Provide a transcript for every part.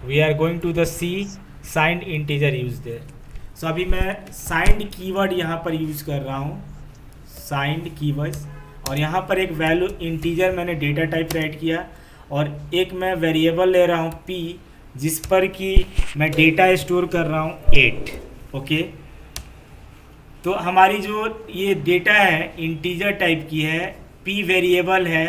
We are going to the C signed integer use there. सो अभी मैं signed keyword यहाँ पर यूज़ कर रहा हूँ, साइंड कीवर्ड्स, और यहाँ पर एक वैल्यू इंटीजर मैंने डेटा टाइप राइट किया, और एक मैं वेरिएबल ले रहा हूँ p, जिस पर कि मैं डेटा स्टोर कर रहा हूँ 8। ओके, तो हमारी जो ये डेटा है इंटीजर टाइप की है, p वेरिएबल है,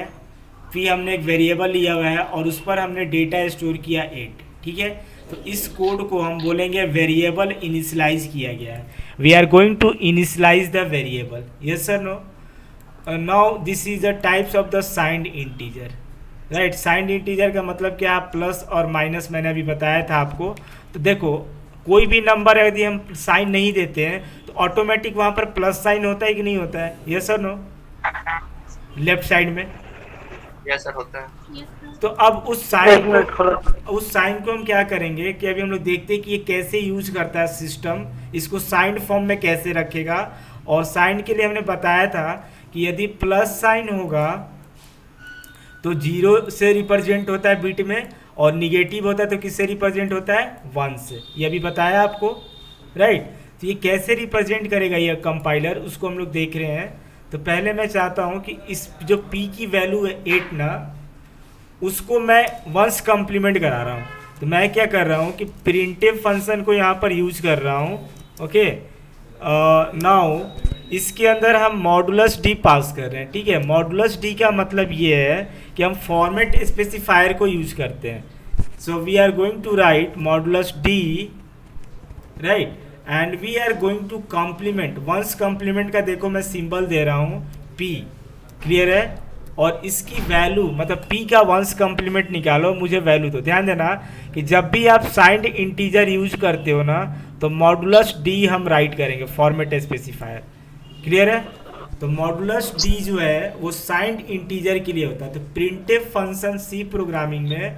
p हमने एक वेरिएबल लिया हुआ है और उस पर हमने डेटा स्टोर किया 8। ठीक है, तो इस कोड को हम बोलेंगे वेरिएबल इनिशियलाइज किया गया है। We are going to initialise the variable, yes sir no. Now this is the types of the signed integer, right. Signed integer का मतलब क्या, प्लस और माइनस मैंने अभी बताया था आपको। तो देखो, कोई भी नंबर यदि हम साइन नहीं देते हैं तो ऑटोमेटिक वहाँ पर प्लस साइन होता है कि नहीं होता है, यस और नो, लेफ्ट साइड में। यस सर, होता है। तो अब उस साइन को हम क्या करेंगे कि अभी हम लोग देखते हैं कि ये कैसे यूज करता है सिस्टम, इसको साइन फॉर्म में कैसे रखेगा। और साइन के लिए हमने बताया था कि यदि प्लस साइन होगा तो 0 से रिप्रेजेंट होता है बिट में, और निगेटिव होता है तो किससे रिप्रेजेंट होता है, 1 से। ये अभी बताया आपको, राइट। तो ये कैसे रिप्रेजेंट करेगा ये कंपाइलर, उसको हम लोग देख रहे हैं। तो पहले मैं चाहता हूँ कि इस जो p की वैल्यू है 8 ना, उसको मैं वंस कम्प्लीमेंट करा रहा हूँ। तो मैं क्या कर रहा हूँ कि प्रिंटिव फंक्शन को यहाँ पर यूज कर रहा हूँ। ओके, नाउ इसके अंदर हम मॉडुलस डी पास कर रहे हैं। ठीक है, मॉडुलस डी का मतलब ये है कि हम फॉर्मेट स्पेसिफायर को यूज करते हैं। So we are going to write modulus D, right, and we are going to complement. One's complement का देखो मैं सिंबल दे रहा हूँ p, क्लियर है। और इसकी वैल्यू मतलब p का वंस कॉम्प्लीमेंट निकालो, मुझे वैल्यू दो। ध्यान देना कि जब भी आप साइंड इंटीजर यूज करते हो ना, तो मॉडुलस डी हम राइट करेंगे, फॉर्मेट स्पेसिफायर, क्लियर है। तो मॉडुलस डी जो है वो साइंड इंटीजर के लिए होता है। तो प्रिंटिव फंक्शन सी प्रोग्रामिंग में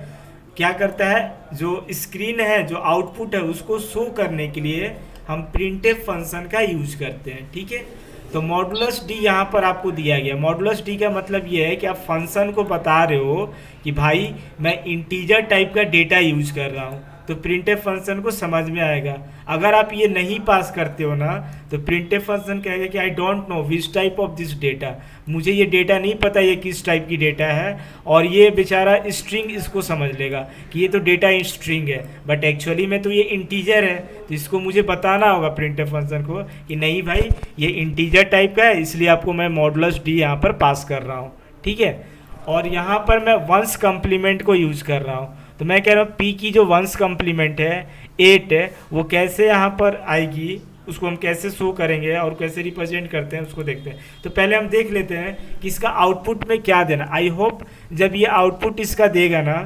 क्या करता है, जो स्क्रीन है, जो आउटपुट है, उसको शो करने के लिए हम प्रिंटिव फंक्शन का यूज करते हैं। ठीक है, तो मॉडुलस डी यहाँ पर आपको दिया गया। मॉडुलस डी का मतलब ये है कि आप फंक्शन को बता रहे हो कि भाई मैं इंटीजर टाइप का डेटा यूज कर रहा हूँ, तो प्रिंटफ फंक्शन को समझ में आएगा। अगर आप ये नहीं पास करते हो ना, तो प्रिंटफ फंक्शन कहेगा कि I don't know which type of this data, मुझे ये डेटा नहीं पता ये किस टाइप की डेटा है, और ये बेचारा स्ट्रिंग इसको समझ लेगा कि ये तो डेटा स्ट्रिंग है, बट एक्चुअली में तो ये इंटीजर है। तो इसको मुझे बताना होगा प्रिंटफ फंक्शन को कि नहीं भाई ये इंटीजर टाइप का है, इसलिए आपको मैं मॉडुलस डी यहाँ पर पास कर रहा हूँ। ठीक है, और यहाँ पर मैं वंस कम्प्लीमेंट को यूज़ कर रहा हूँ। तो मैं कह रहा हूँ p की जो वंस कम्प्लीमेंट है 8 है, वो कैसे यहाँ पर आएगी, उसको हम कैसे शो करेंगे और कैसे रिप्रेजेंट करते हैं उसको देखते हैं। तो पहले हम देख लेते हैं कि इसका आउटपुट में क्या देना। आई होप जब ये आउटपुट इसका देगा ना,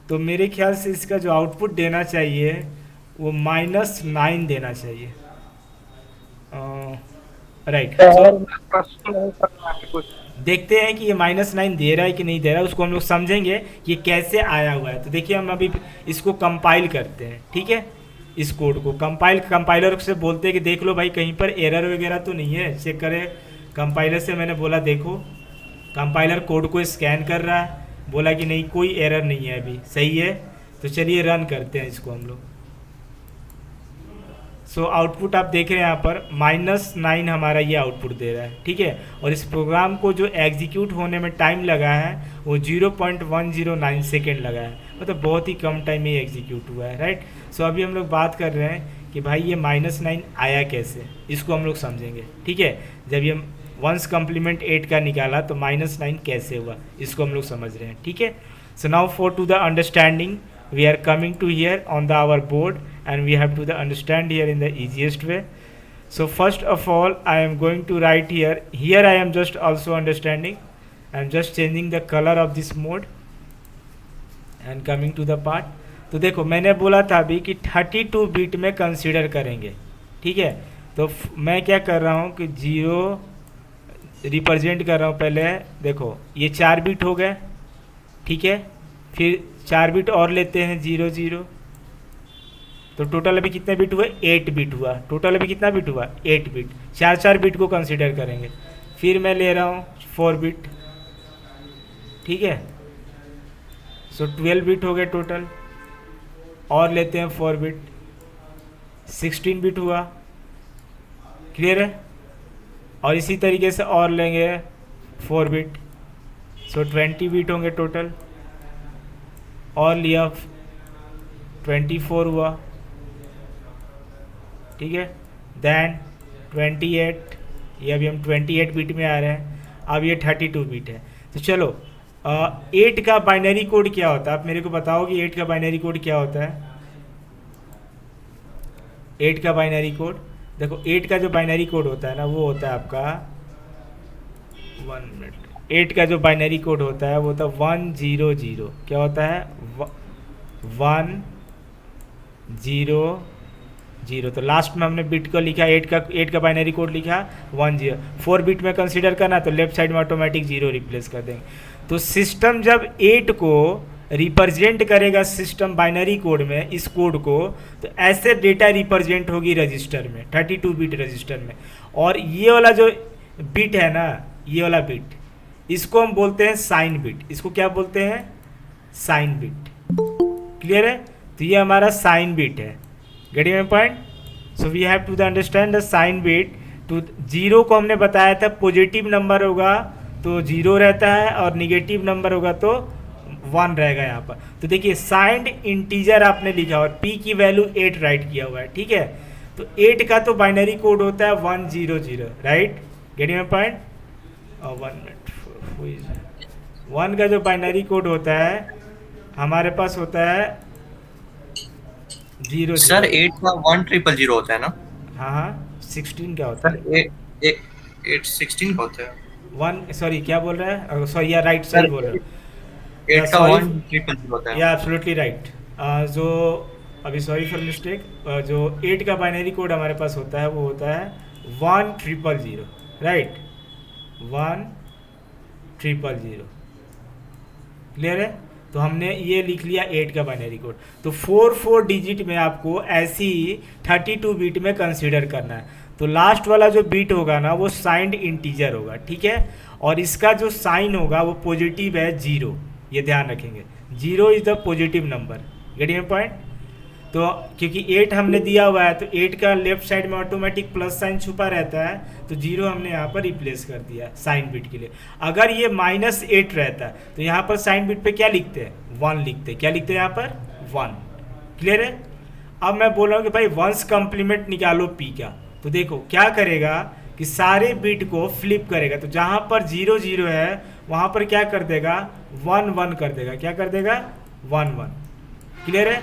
तो मेरे ख्याल से इसका जो आउटपुट देना चाहिए वो -9 देना चाहिए, राइट। देखते हैं कि ये -9 दे रहा है कि नहीं दे रहा है, उसको हम लोग समझेंगे कि ये कैसे आया हुआ है। तो देखिए हम अभी इसको कंपाइल करते हैं। ठीक है, इस कोड को कंपाइलर से बोलते हैं कि देख लो भाई कहीं पर एरर वगैरह तो नहीं है, चेक करें। कंपाइलर से मैंने बोला देखो, कंपाइलर कोड को स्कैन कर रहा है, बोला कि नहीं कोई एरर नहीं है, अभी सही है। तो चलिए रन करते हैं इसको हम लोग। सो आउटपुट आप देख रहे हैं यहाँ पर -9 हमारा ये आउटपुट दे रहा है। ठीक है, और इस प्रोग्राम को जो एग्जीक्यूट होने में टाइम लगा है वो 0.109 सेकेंड लगा है, मतलब बहुत ही कम टाइम में ये एग्जीक्यूट हुआ है, राइट। सो अभी हम लोग बात कर रहे हैं कि भाई ये -9 आया कैसे, इसको हम लोग समझेंगे। ठीक है, जब ये वंस कम्प्लीमेंट 8 का निकाला तो -9 कैसे हुआ, इसको हम लोग समझ रहे हैं। ठीक है, so now for to the understanding we are coming to here on the our board, and we have to the understand here in the easiest way. So first of all I am going to write here I am just also understanding, I am just changing the color of this mode and coming to the part. तो देखो मैंने बोला था अभी कि 32 bit में consider करेंगे। ठीक है, तो मैं क्या कर रहा हूँ कि 0 रिप्रेजेंट कर रहा हूँ। पहले देखो ये 4 बिट हो गए, ठीक है, फिर 4 बिट और लेते हैं 0 0, तो टोटल अभी कितने बिट हुए, 8 बिट हुआ। टोटल अभी कितना बिट हुआ, 8 बिट। 4 बिट को कंसीडर करेंगे। फिर मैं ले रहा हूँ 4 बिट, ठीक है, सो 12 बिट हो गए टोटल। और लेते हैं 4 बिट, 16 बिट हुआ, क्लियर है। और इसी तरीके से और लेंगे 4 बिट, सो 20 बिट होंगे टोटल। और लिया 24 हुआ, ठीक है। देन 28, ये अभी हम 28 बिट में आ रहे हैं। अब ये 32 बिट है। तो चलो 8 का बाइनरी कोड क्या होता है, आप मेरे को बताओ कि 8 का बाइनरी कोड क्या होता है। 8 का बाइनरी कोड, देखो 8 का जो बाइनरी कोड होता है ना, वो होता है आपका 1 मिनट। 8 का जो बाइनरी कोड होता है वो होता है 100, क्या होता है 100। तो लास्ट में हमने बिट को लिखा 8 का बाइनरी कोड लिखा 10। 4 बिट में कंसीडर करना तो लेफ्ट साइड में ऑटोमेटिक 0 रिप्लेस कर देंगे। तो सिस्टम जब 8 को रिप्रेजेंट करेगा सिस्टम बाइनरी कोड में, इस कोड को, तो ऐसे डेटा रिप्रेजेंट होगी रजिस्टर में, 32 बिट रजिस्टर में। और ये वाला जो बिट है ना, ये वाला बिट, इसको हम बोलते हैं साइन बिट। इसको क्या बोलते हैं, साइन बिट, क्लियर है। तो ये हमारा साइन बिट है, getting my point. So we have to understand the sign bit. तो 0 को हमने बताया था पॉजिटिव नंबर होगा तो 0 रहता है, और निगेटिव नंबर होगा तो 1 रहेगा यहाँ पर। तो देखिए साइंड इंटीजर आपने लिखा और p की वैल्यू 8 राइट किया हुआ है, ठीक है। तो 8 का तो बाइनरी कोड होता है 100, right, getting my point. 1 minute, 1 का जो बाइनरी कोड होता है हमारे पास होता है 0। सर 8 का 1000 होता है ना। हाँ, 16 क्या होता है सर 8 16 का होता है। 1, सॉरी क्या बोल रहा है, सॉरी या राइट सही बोल रहा है। 8 का 1000 होता है। या एब्सोल्युटली राइट। जो अभी सॉरी फॉर मिस्टेक, जो 8 का बाइनरी कोड हमारे पास होता है वो होता है 1000, राइट, 1000, क्लियर है। तो हमने ये लिख लिया 8 का बाइनरी कोड। तो 4 डिजिट में आपको ऐसी 32 बिट में कंसीडर करना है। तो लास्ट वाला जो बीट होगा ना वो साइंड इंटीजर होगा, ठीक है। और इसका जो साइन होगा वो पॉजिटिव है 0, ये ध्यान रखेंगे। 0 is the positive number, getting my point. तो क्योंकि 8 हमने दिया हुआ है तो 8 का लेफ्ट साइड में ऑटोमेटिक प्लस साइन छुपा रहता है, तो 0 हमने यहाँ पर रिप्लेस कर दिया साइन बिट के लिए। अगर ये -8 रहता है तो यहाँ पर साइन बिट पे क्या लिखते हैं, 1 लिखते हैं। क्या लिखते हैं यहाँ पर, 1, क्लियर है। अब मैं बोल रहा हूँ कि भाई वंस कम्प्लीमेंट निकालो p का। तो देखो क्या करेगा कि सारे बिट को फ्लिप करेगा। तो जहाँ पर 0 है वहाँ पर क्या कर देगा, 1 कर देगा। क्या कर देगा, 1, क्लियर है।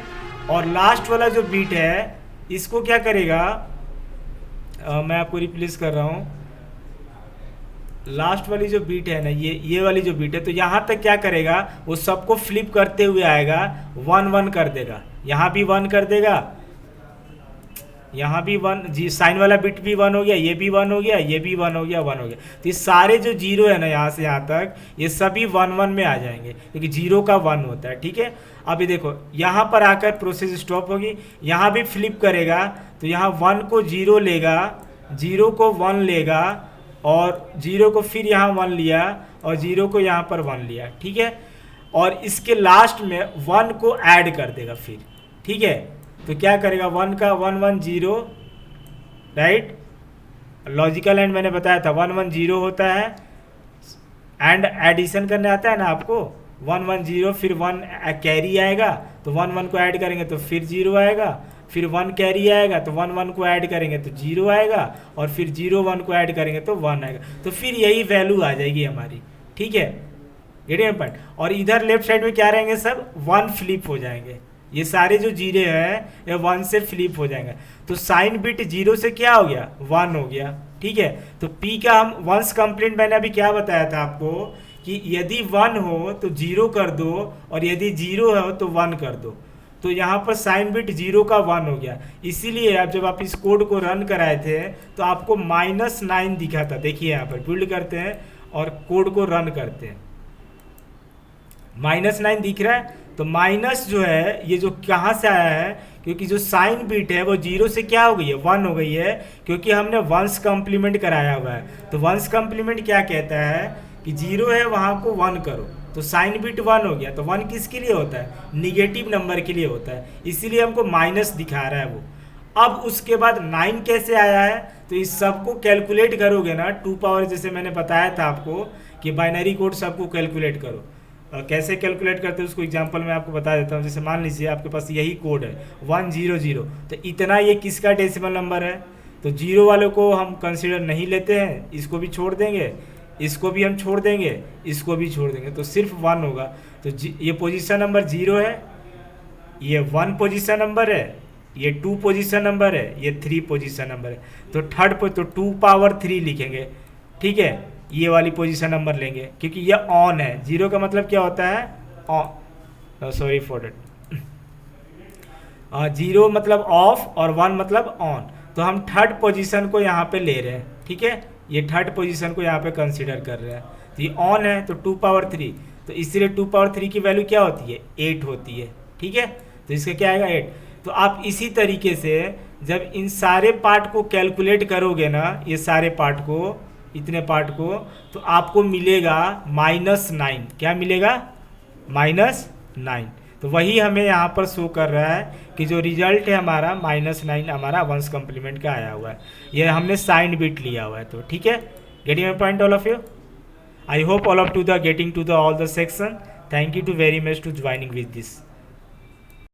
और लास्ट वाला जो बीट है इसको क्या करेगा, मैं आपको रिप्लेस कर रहा हूँ। लास्ट वाली जो बीट है ना, ये वाली जो बीट है, तो यहाँ तक क्या करेगा, वो सबको फ्लिप करते हुए आएगा, 1 कर देगा। यहाँ भी 1 कर देगा, यहाँ भी 1, जी साइन वाला बिट भी 1 हो गया, ये भी 1 हो गया, ये भी 1 हो गया, 1 हो गया। तो ये सारे जो 0 है ना यहाँ से यहाँ तक, ये सभी 1 में आ जाएंगे क्योंकि 0 का 1 होता है, ठीक है। अभी देखो यहाँ पर आकर प्रोसेस स्टॉप होगी, यहाँ भी फ्लिप करेगा तो यहाँ 1 को 0 लेगा, 0 को 1 लेगा, और 0 को फिर यहाँ 1 लिया, और 0 को यहाँ पर 1 लिया, ठीक है। और इसके लास्ट में 1 को ऐड कर देगा फिर, ठीक है। तो क्या करेगा, 1 का 110, राइट। लॉजिकल एंड मैंने बताया था 110 होता है, एंड एडिशन करने आता है ना आपको, 110 फिर 1 कैरी आएगा तो 1 को ऐड करेंगे तो फिर 0 आएगा, फिर 1 कैरी आएगा तो 1 को ऐड करेंगे तो 0 आएगा, और फिर 1 को ऐड करेंगे तो 1 आएगा। तो फिर यही वैल्यू आ जाएगी हमारी, ठीक है, गेटिंग पॉइंट। और इधर लेफ्ट साइड में क्या रहेंगे, सब 1 फ्लिप हो जाएंगे। ये सारे जो 0 है ये 1 से फ्लिप हो जाएंगे। तो साइन बिट 0 से क्या हो गया, 1 हो गया, ठीक है। तो p का हम वंस कंप्लीट, मैंने अभी क्या बताया था आपको कि यदि 1 हो तो 0 कर दो, और यदि 0 हो तो 1 कर दो। तो यहाँ पर साइन बिट 0 का 1 हो गया। इसीलिए आप जब आप इस कोड को रन कराए थे तो आपको -9 दिखा था। देखिए यहाँ पर बिल्ड करते हैं और कोड को रन करते हैं, -9 दिख रहा है। तो माइनस जो है ये जो कहाँ से आया है, क्योंकि जो साइन बिट है वो 0 से क्या हो गई है, 1 हो गई है, क्योंकि हमने वंस कम्प्लीमेंट कराया हुआ है। तो वंस कम्प्लीमेंट क्या कहता है कि 0 है वहाँ को 1 करो, तो साइन बिट 1 हो गया। तो 1 किसके लिए होता है? निगेटिव नंबर के लिए होता है, इसीलिए हमको माइनस दिखा रहा है वो। अब उसके बाद 9 कैसे आया है? तो इस सबको कैलकुलेट करोगे ना, 2 पावर, जैसे मैंने बताया था आपको कि बाइनरी कोड सबको कैलकुलेट करो। कैसे कैलकुलेट करते हैं उसको एग्जांपल मैं आपको बता देता हूँ। जैसे मान लीजिए आपके पास यही कोड है 100, तो इतना ये किसका डेसिमल नंबर है? तो जीरो वालों को हम कंसिडर नहीं लेते हैं, इसको भी छोड़ देंगे, इसको भी हम छोड़ देंगे, इसको भी छोड़ देंगे, तो सिर्फ 1 होगा। तो ये पोजीशन नंबर 0 है, ये 1 पोजीशन नंबर है, ये 2 पोजीशन नंबर है, ये 3 पोजीशन नंबर है। तो थर्ड तो 2 पावर 3 लिखेंगे, ठीक है, ये वाली पोजीशन नंबर लेंगे क्योंकि ये ऑन है। 0 का मतलब क्या होता है? On, sorry for date. 0 मतलब ऑफ और 1 मतलब ऑन। तो हम थर्ड पोजीशन को यहाँ पे ले रहे हैं, ठीक है, ये थर्ड पोजीशन को यहाँ पे कंसीडर कर रहे हैं। तो ये ऑन है तो 2 पावर 3, तो इसलिए 2 पावर 3 की वैल्यू क्या होती है? 8 होती है, ठीक है। तो इसका क्या आएगा? 8। तो आप इसी तरीके से जब इन सारे पार्ट को कैलकुलेट करोगे ना, ये सारे पार्ट को, इतने पार्ट को, तो आपको मिलेगा -9। क्या मिलेगा? -9। तो वही हमें यहाँ पर शो कर रहा है कि जो रिजल्ट है हमारा -9 हमारा वंस कम्प्लीमेंट का आया हुआ है। ये हमने साइन बिट लिया हुआ है। तो ठीक है, getting my point all of you? I hope all of you are getting to the all the section. Thank you to very much to joining with this.